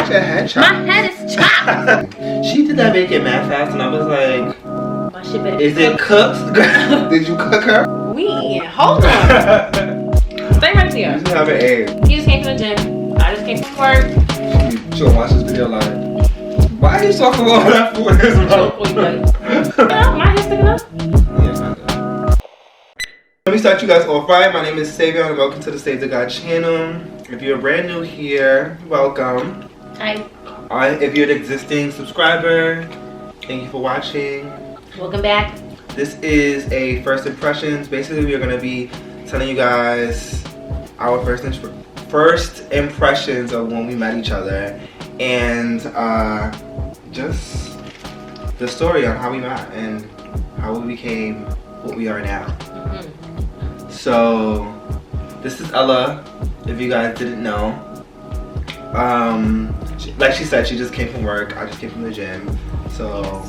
Not your head chopped. My head is chopped. She did that bacon mad fast, and I was like, My shit better is it cooked? Did you cook her? Hold on. Stay right there. You just have an egg. He just came from the gym. I just came from work. She'll watch this video like, why are you talking about all that food is about? My hair's sticking up. Let me start you guys off right. My name is Savethegod and welcome to the Savethegod channel. If you're brand new here, welcome. Hi. If you're an existing subscriber, thank you for watching. Welcome back. This is a first impressions. Basically, we're gonna be telling you guys our first impressions of when we met each other, and just the story on how we met and how we became what we are now. So this is Ella, if you guys didn't know. Like she said, she just came from work. I just came from the gym. So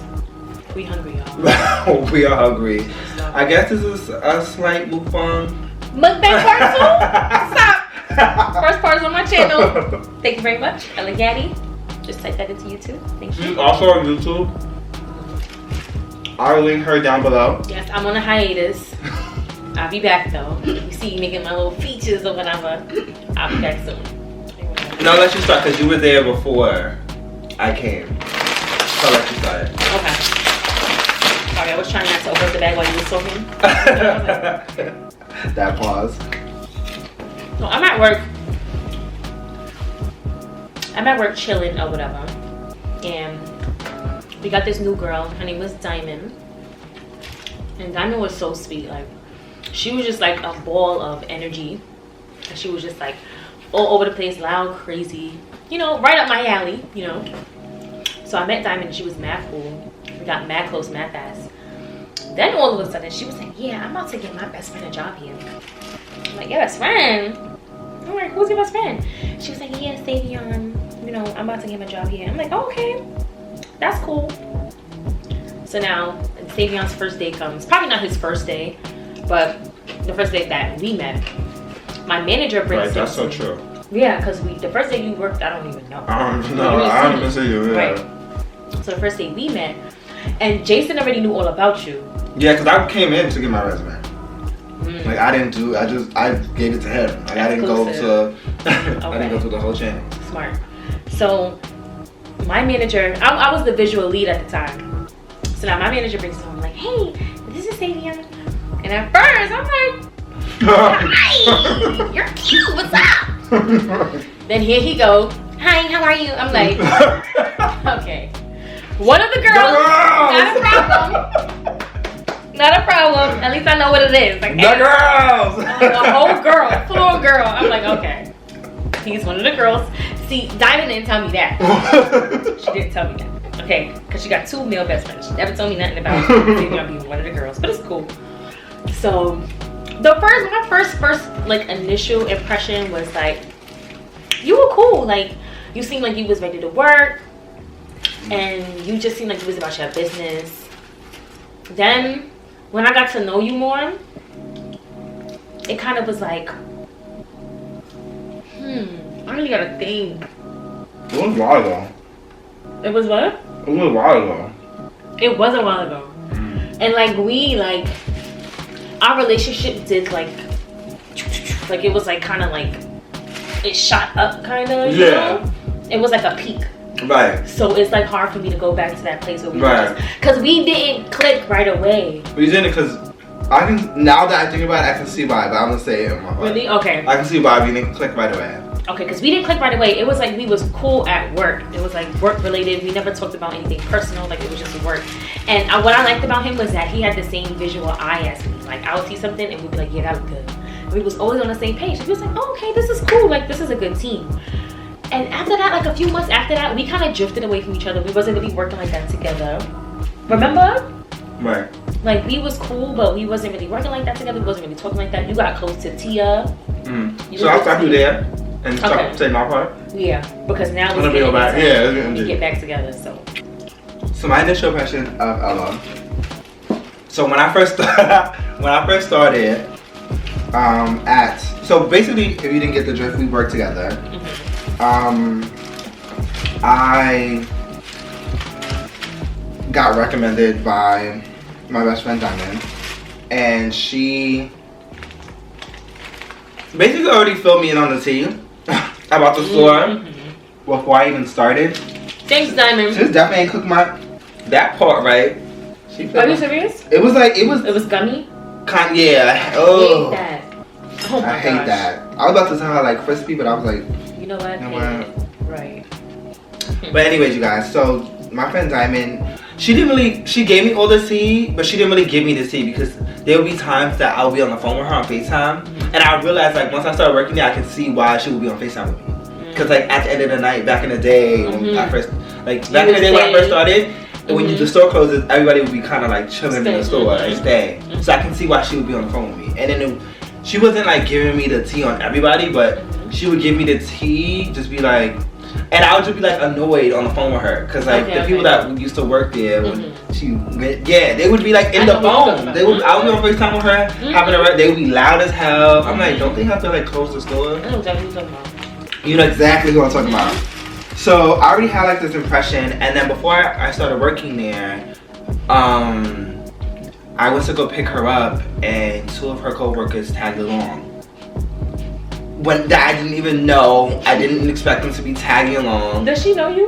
we hungry, y'all. we are hungry. I guess this is a slight mukbang part 2. Stop. First part is on my channel. Thank you very much, Ella Gaddy. Just type that into YouTube. Thank you. She's also on YouTube. I'll link her down below. Yes, I'm on a hiatus. I'll be back though. You see me making my little features or whatever. I'll be back soon. No, let you start because you were there before I came. So I'll let you start. Okay. Sorry, I was trying not to open the bag while you were talking. That pause. No, I'm at work. I'm at work chilling or whatever. And we got this new girl. Her name was Diamond. And Diamond was so sweet. Like, she was just like a ball of energy. And she was just like all over the place, loud, crazy. You know, right up my alley, you know. So I met Diamond and she was mad cool. We got mad close, mad fast. Then all of a sudden she was like, yeah, I'm about to get my best friend a job here. I'm like, your best friend? I'm like, who's your best friend? She was like, yeah, Savion. You know, I'm about to get him a job here. I'm like, oh, okay, that's cool. So now Savion's first day comes. Probably not his first day, but the first day that we met. My manager brings him. Right, that's so true. Yeah, because the first day you worked, I don't even know. I don't even see you. Yeah. Right. So the first day we met, and Jason already knew all about you. Yeah, because I came in to get my resume. Like I gave it to him. Like I didn't go to I didn't go through the whole channel. Smart. So my manager, I was the visual lead at the time. So now my manager brings home like, hey, this is Savion. And at first I'm like, hi, you're cute, what's up? Then here he goes, hi, how are you? I'm like, okay. One of the girls, not a problem. Not a problem. At least I know what it is. Like, the girls! A whole girl, full girl. I'm like, okay. He's one of the girls. See, Diamond didn't tell me that. She didn't tell me that. Okay, because she got 2 male best friends. She never told me nothing about being one of the girls. But it's cool. So, my first like initial impression was like, you were cool. Like, you seemed like you was ready to work. And you just seemed like you was about your business. Then, when I got to know you more, it kind of was like, I really gotta think. It was a while ago. It was what? It was a while ago. It was a while ago. And like our relationship did like it was like kind of like, it shot up kind of, you know? It was like a peak. Right. So it's like hard for me to go back to that place where we were, because we didn't click right away. We didn't, because I can, now that I think about it, I can see why, but I'm gonna say it in my heart. Really? Okay. I can see why we didn't click right away. Okay, because we didn't click right away. It was like we was cool at work. It was like work related. We never talked about anything personal. Like it was just work. And what I liked about him was that he had the same visual eye as me. Like I would see something and we'd be like, yeah, that was good. And we was always on the same page. He was like, oh, okay, this is cool. Like this is a good team. And after that, like a few months after that, we kind of drifted away from each other. We wasn't really working like that together. Remember? Right. Like we was cool, but we wasn't really working like that together. We wasn't really talking like that. You got close to Tia. So I'll stop you there and say my part. Yeah, because now we're gonna go back. Yeah, we get back together. So my initial impression of Ella. So when I first started, so basically, if you didn't get the drift, we worked together. I got recommended by my best friend Diamond, and she basically already filled me in on the tea about the store before I even started. Thanks, Diamond. She definitely ain't cooked that part right. Are you serious? It was gummy? Yeah. Oh. I hate that. Oh my I hate that. I was about to tell her like crispy, but I was like, you know what? You know what? Right. But anyways, you guys. So my friend Diamond, she gave me all the tea, but she didn't really give me the tea because there would be times that I'll be on the phone with her on FaceTime, and I realized like once I started working there, I can see why she would be on FaceTime with me. Because like at the end of the night, back in the day when I first when I first started. When the store closes, everybody would be kind of like chilling in the store and stay. So I can see why she would be on the phone with me. And then she wasn't like giving me the tea on everybody, but she would give me the tea, just be like, and I would just be like annoyed on the phone with her. Cause like the people that used to work there, when they would be like in the phone. I would be on FaceTime with her, having a they would be loud as hell. I'm like, don't they have to like close the store? I know exactly what you're talking about. You know exactly who I'm talking about. So I already had like this impression, and then before I started working there, I went to go pick her up, and 2 of her co-workers tagged along. When I didn't even know, I didn't expect them to be tagging along. Does she know you?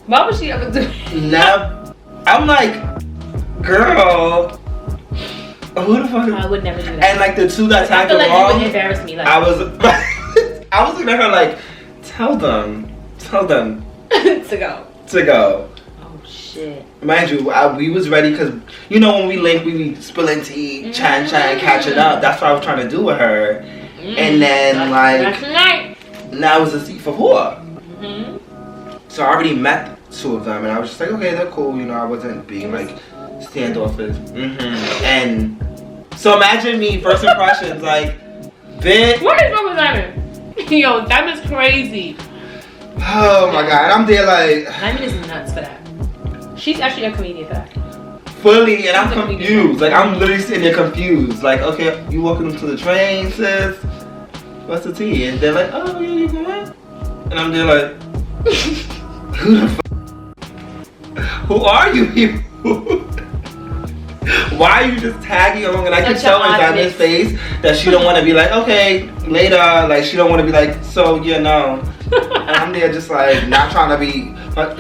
Why would she ever do it? No, I'm like, girl, who the fuck? I would never do that. And like the 2 that tagged along, I feel like you would embarrass me. Like I was looking at her like, tell them to go. Oh shit. Mind you, we was ready because you know when we link, we be spilling tea, chatting, catching up. That's what I was trying to do with her. And then now it was a seat for 4. So I already met 2 of them, and I was just like, okay, they're cool. You know, I wasn't being like standoffish. And so imagine me first impressions like, bitch. What is wrong with Diamond? Yo, Diamond's crazy. Oh my god, I'm there like. Diamond is nuts for that. She's actually a comedian for that. Fully, and I'm confused. Like, I'm literally sitting there confused. Like, okay, you walking into the train, sis? What's the tea? And they're like, oh, yeah, you going? And I'm there like, who the f? Who are you? Why are you just tagging along? And I can tell in Diamond's face that she don't want to be like, okay, later. Like, she don't want to be like, so, yeah, no. And I'm there just like not trying to be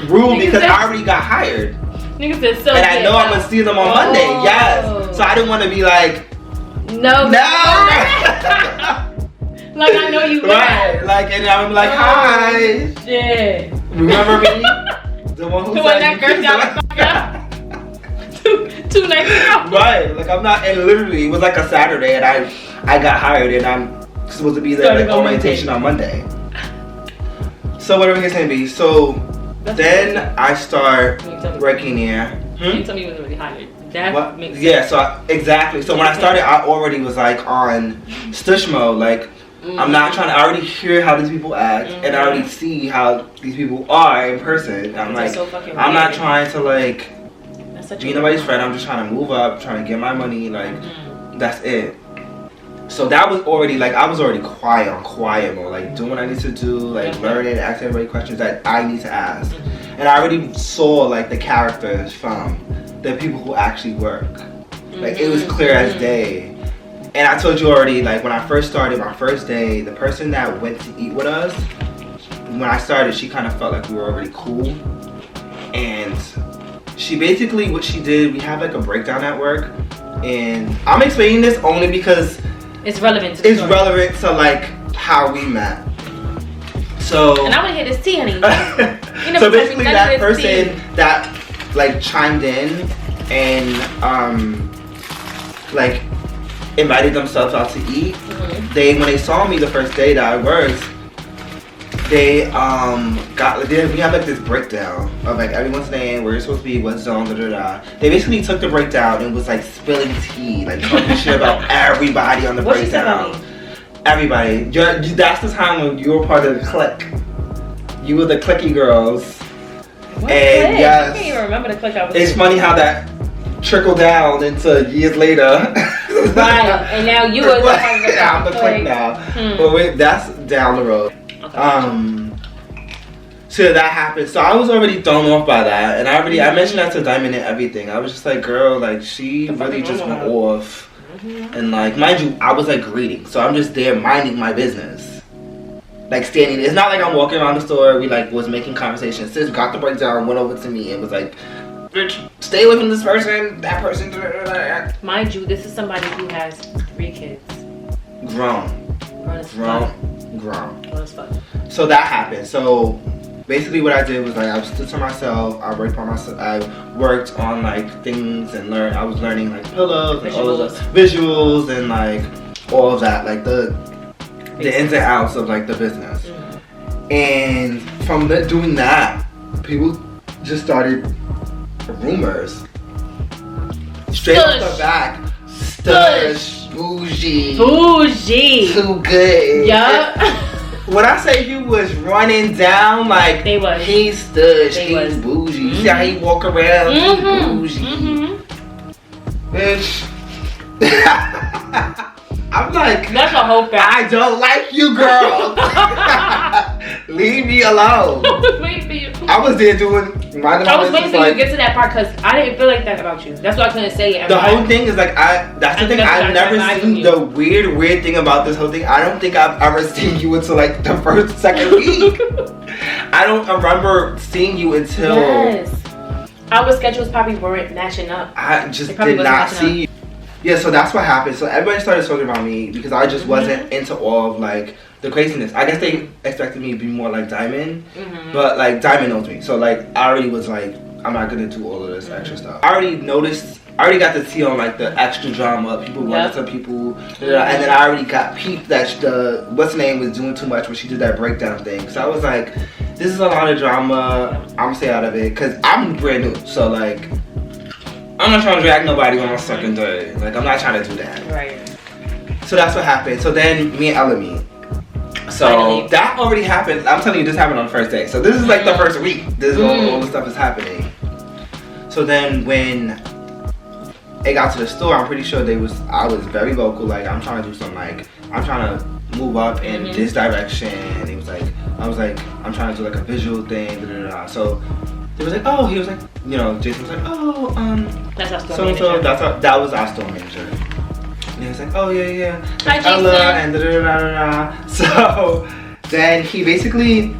rude because I already got hired. Niggas said so. And I know I'm gonna see them on Monday. Yes. So I didn't want to be like, no. Like I know you. Right. Like, and I'm like, hi. Shit. Remember me? The one who said that girl down two nights ago. Right. Like I'm not. And literally, it was like a Saturday, and I got hired, and I'm supposed to be there like orientation on Monday. So whatever the case may be. So then I start working there. You told me you was already hired. That makes sense. Yeah, so exactly. So when I started, I already was like on stush mode. Like I'm not trying to. I already hear how these people act, and I already see how these people are in person. I'm like, I'm not trying to like be nobody's friend. I'm just trying to move up, trying to get my money. Like that's it. So that was already like I was already quiet mode, like doing what I need to do, like learning, asking everybody questions that I need to ask. And I already saw like the characters from the people who actually work. Like it was clear as day. And I told you already, like when I first started, my first day, the person that went to eat with us, when I started, she kind of felt like we were already cool. And she basically, what she did, we had like a breakdown at work. And I'm explaining this only because it's relevant to the story. Relevant to like how we met. So and I want to hear this tea, honey. So basically that person that like chimed in and like invited themselves out to eat. When they saw me the first day that I worked, they we have like this breakdown of like everyone's name, where you're supposed to be, what zone, They basically took the breakdown and was like spilling tea, like talking shit about everybody on the breakdown. Everybody. That's the time when you were part of the clique. You were the cliquey girls. What and clique? yes, I can't even remember the clique I was It's funny how that trickled down into years later. Right, and now you are I'm the clique now. But wait, that's down the road. So that happened. So I was already thrown off by that, and I mentioned that to Diamond and everything. I was just like, girl, like she really just went off, and like mind you, I was like greeting, so I'm just there minding my business, like standing. It's not like I'm walking around the store. We like was making conversation. Sis got the breakdown, went over to me, and was like, bitch, stay away from this person, that person. Mind you, this is somebody who has 3 kids. Grown as fuck. Grown as fuck. So that happened. So basically what I did was like I stood to myself, I worked by myself, I worked on like things and I was learning like pillows and all of the visuals and like all of that, like the ins and outs of like the business. And from doing that, people just started rumors. Straight off the back. Stush. Bougie. Too good. Yup. When I say he was running down, like they was. He's stush, he's bougie. See how he walk around? He's bougie. Bitch. I'm like, that's a whole fact. I don't like you, girl. Leave me alone. I was there doing my I was waiting for you to get to that part because I didn't feel like that about you. That's why I couldn't say it. The whole thing is like that's the thing. I've never seen the weird thing about this whole thing. I don't think I've ever seen you until like the first, second week. I don't remember seeing you until. Yes. Our schedules probably weren't matching up. I just did not see you. Yeah, so that's what happened. So everybody started talking about me because I just wasn't into all of like the craziness. I guess they expected me to be more like Diamond, but like Diamond knows me. So like I already was like, I'm not gonna do all of this extra stuff. I already got the tea on like the extra drama. People wanted to people, and then I already got peeped that the what's her name was doing too much when she did that breakdown thing. So I was like, this is a lot of drama. I'm gonna stay out of it because I'm brand new. So like. I'm not trying to drag nobody on my second day. Like, I'm not trying to do that. Right. So that's what happened. So then me and Ella meet. So finally. That already happened. I'm telling you, this happened on the first day. So this is like the first week. This is all the stuff is happening. So then when it got to the store, I'm pretty sure I was very vocal. Like, I'm trying to do something. Like, I'm trying to move up in this direction. And he was like, I was like, I'm trying to do like a visual thing. So he was like, oh, he was like, you know, Jason was like, oh, that's our store manager. So that was our store manager. And he was like, oh yeah, hi Ella, and So then he basically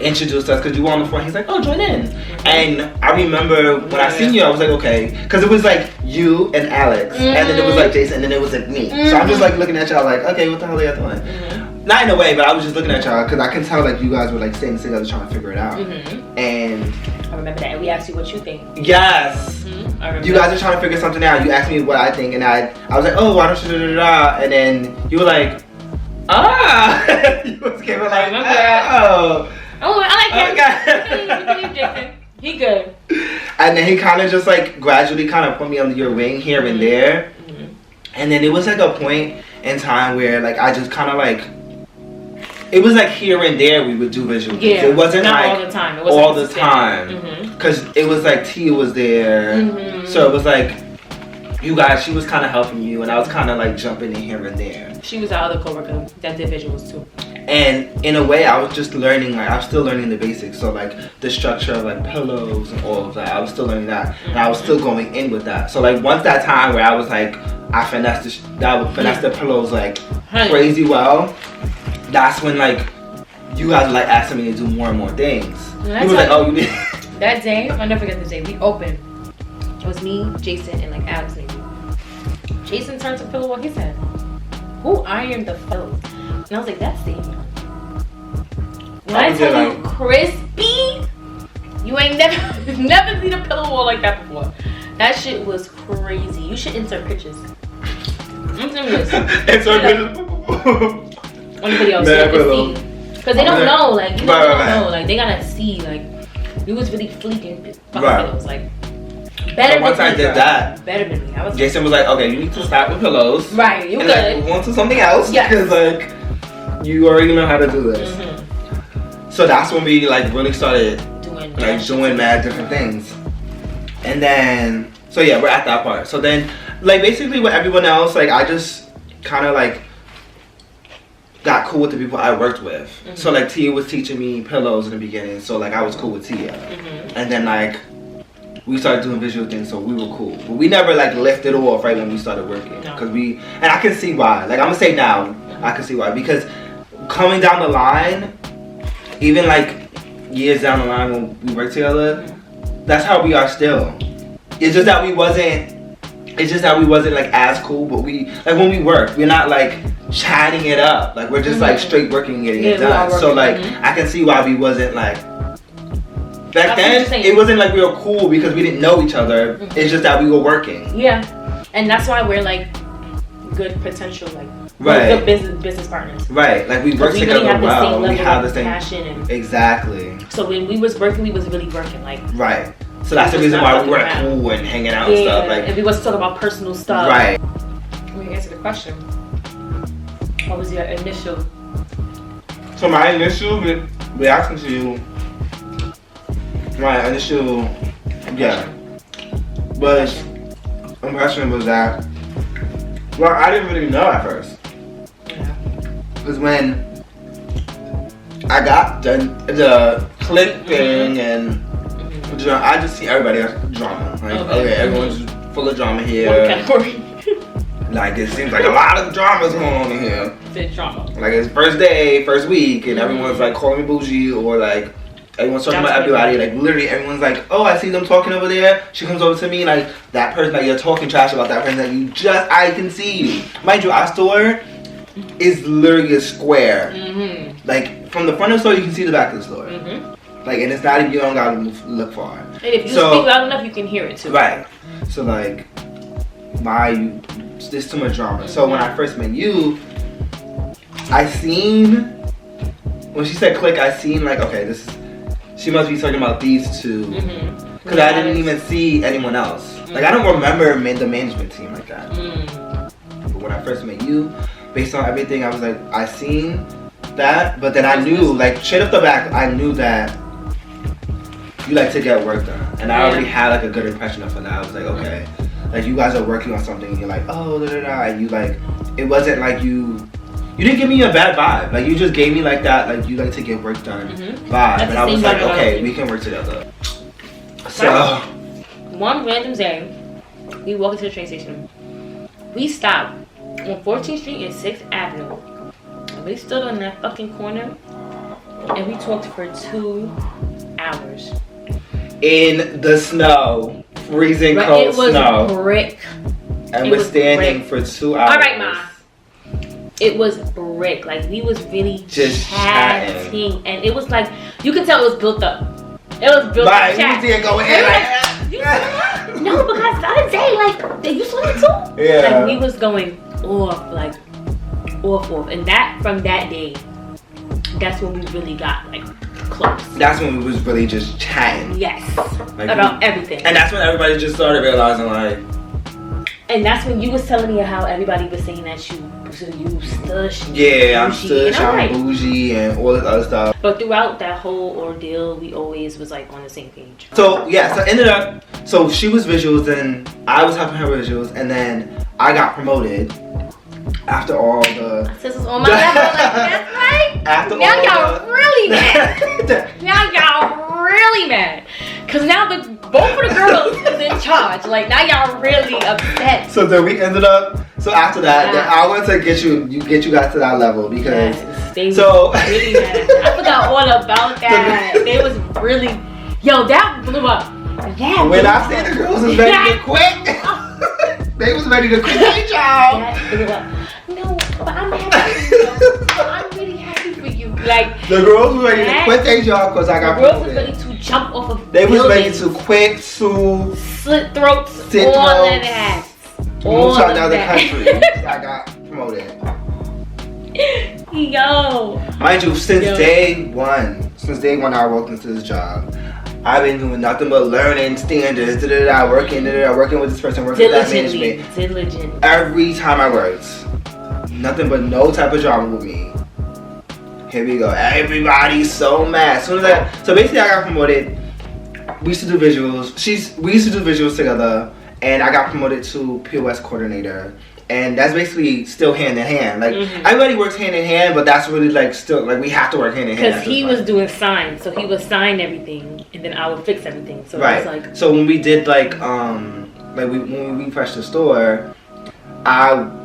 introduced us because you were on the phone. He's like, oh, join in. And I remember when I seen you, I was like, okay, because it was like you and Alex, and then it was like Jason, and then it was like me. So I'm just like looking at y'all like, okay, what the hell are y'all doing? Not in a way, but I was just looking at y'all because I can tell like you guys were like staying together trying to figure it out. And I remember that. We asked you what you think. Yes. I remember you guys are trying to figure something out. You asked me what I think, and I was like, oh, why don't you and then you were like, you was giving like, oh, I like him. Okay. He good. And then he kind of just like gradually kind of put me under your wing here and there. And then it was like a point in time where like I just kind of like, it was like here and there we would do visual things. It wasn't not like all the time. It wasn't all the time. Because it was like Tia was there. So it was like you guys, she was kind of helping you and I was kind of like jumping in here and there. She was our other coworker that did visuals too. And in a way I was just learning, like I was still learning the basics. So like the structure of like pillows and all of that. I was still learning that. And I was still going in with that. So like once that time where I was like, I finessed the pillows like crazy well. That's when like you guys were like asking me to do more and more things. You was like, oh, you did. That day, I'll never forget this day. We opened. It was me, Jason, and like Alex maybe. Jason turned to pillow what he said. Who ironed the pillows? And I was like, that's Savion. When I tell you crispy, you ain't never seen a pillow wall like that before. That shit was crazy. You should insert pictures. I'm serious. Insert pictures. On the video, so you can see. Because they don't know, like, you don't know. Like, they gotta see, like, you was really fleeking fucking pillows. Like, better than once I did that, better than me. Jason was like, okay, you need to stop with pillows. Right, you and good. Like, move on to something else. Because, like, you already know how to do this. So that's when we, like, really started doing mad different things. And then, so yeah, we're at that part. So then, like, basically with everyone else, like, I just kind of, like, got cool with the people I worked with. So like Tia was teaching me pillows in the beginning, so like I was cool with Tia. And then like we started doing visual things, so we were cool. But we never like lifted off right when we started working, because and I can see why. Like I'm gonna say now, I can see why, because coming down the line, even like years down the line when we worked together, that's how we are still. It's just that we wasn't. It's just that we wasn't like as cool, but we like when we work, we're not like chatting it up. Like we're just like straight working and getting it done. So like I can see why we wasn't like back then. It wasn't like we were cool because we didn't know each other. It's just that we were working. Yeah, and that's why we're like good potential like good business partners. Right, like we work together really well. We have the same passion and exactly. So when we was working, we was really working like right. So that's the reason why we weren't cool and hanging out and stuff. Like, and we was talking about personal stuff. Right. Let me answer the question. What was your initial? So my initial reaction to you, impression was that, well, I didn't really know at first. Yeah. Because when I got the click thing and I just see everybody else drama. Like, okay, everyone's full of drama here. What category? Like, it seems like a lot of drama's going on in here. It's drama. Like, it's first day, first week, and everyone's like calling me bougie, or like, everyone's talking about everybody. Like, literally, everyone's like, oh, I see them talking over there. She comes over to me, like, that person that you're talking trash about, that person that I can see you. Mind you, our store is literally a square. Like, from the front of the store, you can see the back of the store. Like, and it's not even, you don't gotta look far. And if you speak loud enough, you can hear it too. Right. So like, there's too much drama. So when I first met you, when she said click, I seen like, okay, she must be talking about these two. Because I didn't even see anyone else. Like, I don't remember the management team like that. But when I first met you, based on everything, I was like, I seen that, but then I knew, like, straight off the back, I knew that you like to get work done, and I already had like a good impression of that. I was like, okay, like you guys are working on something, and you're like, oh, and you like, it wasn't like you didn't give me a bad vibe. Like you just gave me like that, like you like to get work done vibe, and I was like, okay, we can work together. So one random day, we walk into the train station. We stopped on 14th Street and 6th Avenue. And we stood on that fucking corner, and we talked for 2 hours. In the snow, freezing cold snow. It was brick. And we're standing for 2 hours. All right, Ma. It was brick. Like, we was really just chatting. And it was like, you could tell it was built up. It was built up. Right, you did go ahead like that. No, because the other day, like, you saw that too? Yeah. Like, we was going off, like, off. And from that day, that's when we really got, like, close. That's when we was really just chatting. Yes. Like about everything. And that's when everybody just started realizing, like. And that's when you was telling me how everybody was saying that you stush. Yeah, I'm stush, I'm bougie, and all this other stuff. But throughout that whole ordeal, we always was like on the same page. So yeah, so ended up, so she was visuals, and I was helping her visuals, and then I got promoted. After all the... This is on my level, like, that's right. After now y'all really mad. Now y'all really mad. Because now both of the girls is in charge. Like, now y'all really upset. So then we ended up... So after that, then I wanted to get you guys to that level, because... Yes, they was really mad. I forgot all about that. They was really... Yo, that blew up. Yeah. When I say the girls was ready to quit... They was ready to quit their job. No, but I'm happy for you. I'm really happy for you. Like, the girls were ready to quit their job because I got promoted. The girls was ready to jump off of They was ready to quit, sue, slit throats, all of that. Move to another country. I got promoted. Yo. Mind you, since day one I walked into this job, I've been doing nothing but learning standards, working with this person, working with that management. Diligent. Every time I worked, nothing but no type of drama with me. Here we go. Everybody's so mad. So basically I got promoted. We used to do visuals. We used to do visuals together, and I got promoted to POS coordinator. And that's basically still hand in hand. Like everybody works hand in hand, but that's really like still like we have to work hand in hand. Because he was doing signs, so he would sign everything, and then I would fix everything. So right. It was like, so when we did when we refreshed the store,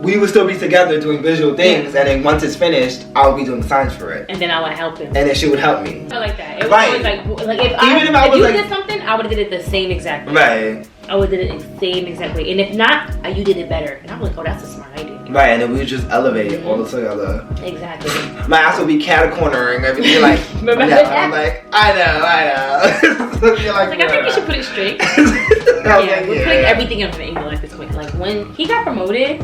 we would still be together doing visual things, and then once it's finished, I would be doing signs for it. And then I would help him. And then she would help me. I like that. It was right. always like if you did something, I would have did it the same exact way. Right. I would have did it the same exact way. And if not, you did it better. And I'm like, oh, that's a smart idea. Right, and then we would just elevate all together. Exactly. My ass would be cat-cornering everything. Like, remember that? I'm like, I know. You're like, I think you should put it straight. We're putting everything in an angle at this point. Like when he got promoted,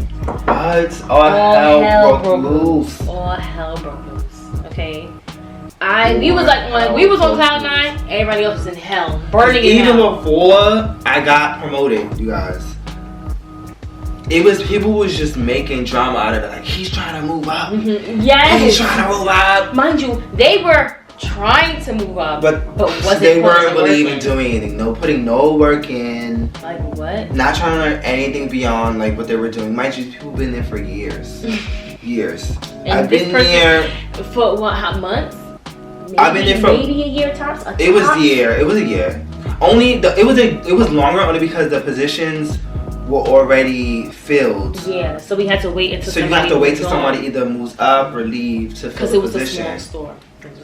all hell broke loose. All hell broke loose. Okay. We was on cloud 9. Everybody else was in hell, burning in hell. Even before I got promoted, you guys, it was people was just making drama out of it. Like he's trying to move up. Yes. He's trying to move up. Mind you, they were trying to move up, but they weren't really even doing anything. Putting no work in. Like what? Not trying to learn anything beyond like what they were doing. Mind you, people been there for years. Years. And I've been there for what? How months? I've been there for maybe a year tops. It was a year. It was longer only because the positions were already filled. Yeah, so we had to wait until. So you have to wait till somebody either moves up or leave to fill the position. Because it was a small store.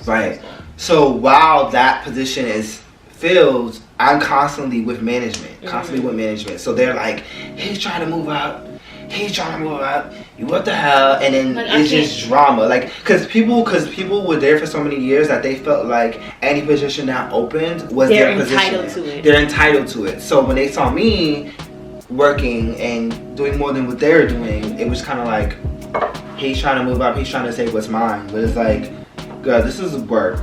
Right. So while that position is filled, I'm constantly with management. So they're like, he's trying to move up. What the hell? And then it's just drama. Like, cause people were there for so many years that they felt like any position that opened was their position. They're entitled to it. So when they saw me working and doing more than what they're doing, it was kind of like, he's trying to move up. He's trying to say what's mine. But it's like, girl, this is work.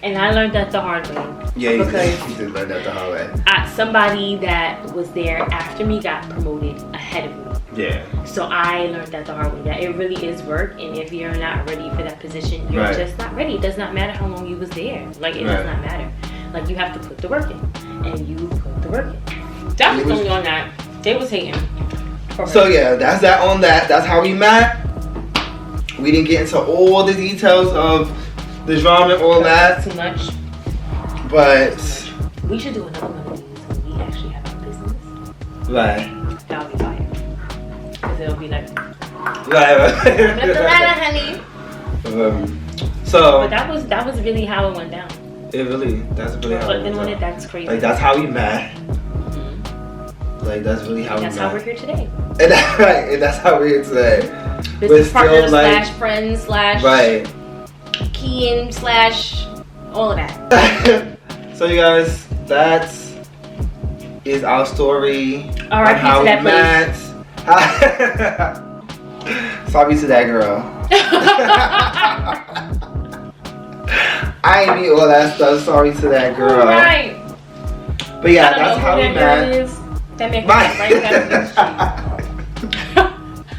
And I learned that the hard way. Yeah, you did learn that the hard way. Somebody that was there after me got promoted ahead of me. Yeah. So I learned that the hard way. That it really is work, and if you're not ready for that position, you're just not ready. It does not matter how long you was there. Like it does not matter. Like you have to put the work in, and you put the work in. That was only on that. They was hating. So yeah, that's that on that. That's how we met. We didn't get into all the details of the drama and all that. Too much. But we should do another one of these when we actually have our business. Right. That'll be fire. Because it'll be like, right. honey. So. But that was really how it went down. That's really how it went down. That's crazy. Like that's how we met. Like that's really how we met. That's how we're here today. And that's how we're here today. Business partners / friends / right. keying / all of that. So you guys, that is our story on how we met. Sorry to that girl. I ain't mean all that stuff. Sorry to that girl. Right. But yeah, that's how we met. That man right down the street.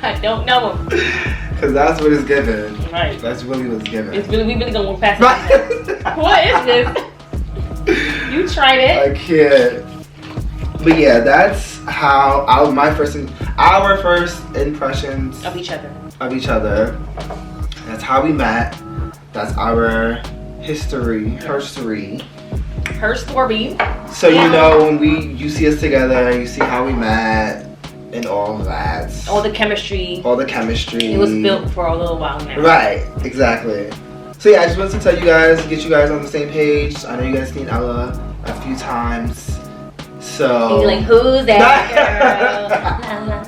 I don't know him. Cause that's what it's given. Right. That's really what's given. We really gonna walk past it. What is this? You tried it. I can't. But yeah, that's how our first impressions of each other. That's how we met. That's our history. Her story. So you know when you see us together, you see how we met and all of that. All the chemistry. It was built for a little while now. Right, exactly. So yeah, I just wanted to tell you guys, get you guys on the same page. I know you guys seen Ella a few times. So and you're like, who's that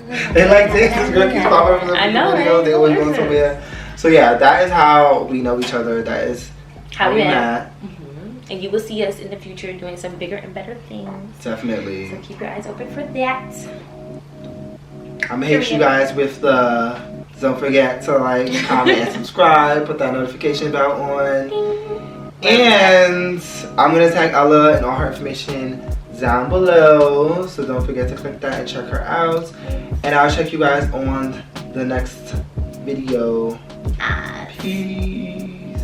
girl? They like this girl keeps popping from the video. They always going somewhere. So yeah, that is how we know each other. That is how we met. And you will see us in the future doing some bigger and better things. Definitely. So keep your eyes open for that. I'm gonna hit you guys with the. Don't forget to like, comment, and subscribe. Put that notification bell on. And I'm gonna tag Ella and all her information down below. So don't forget to click that and check her out. And I'll check you guys on the next video. Peace.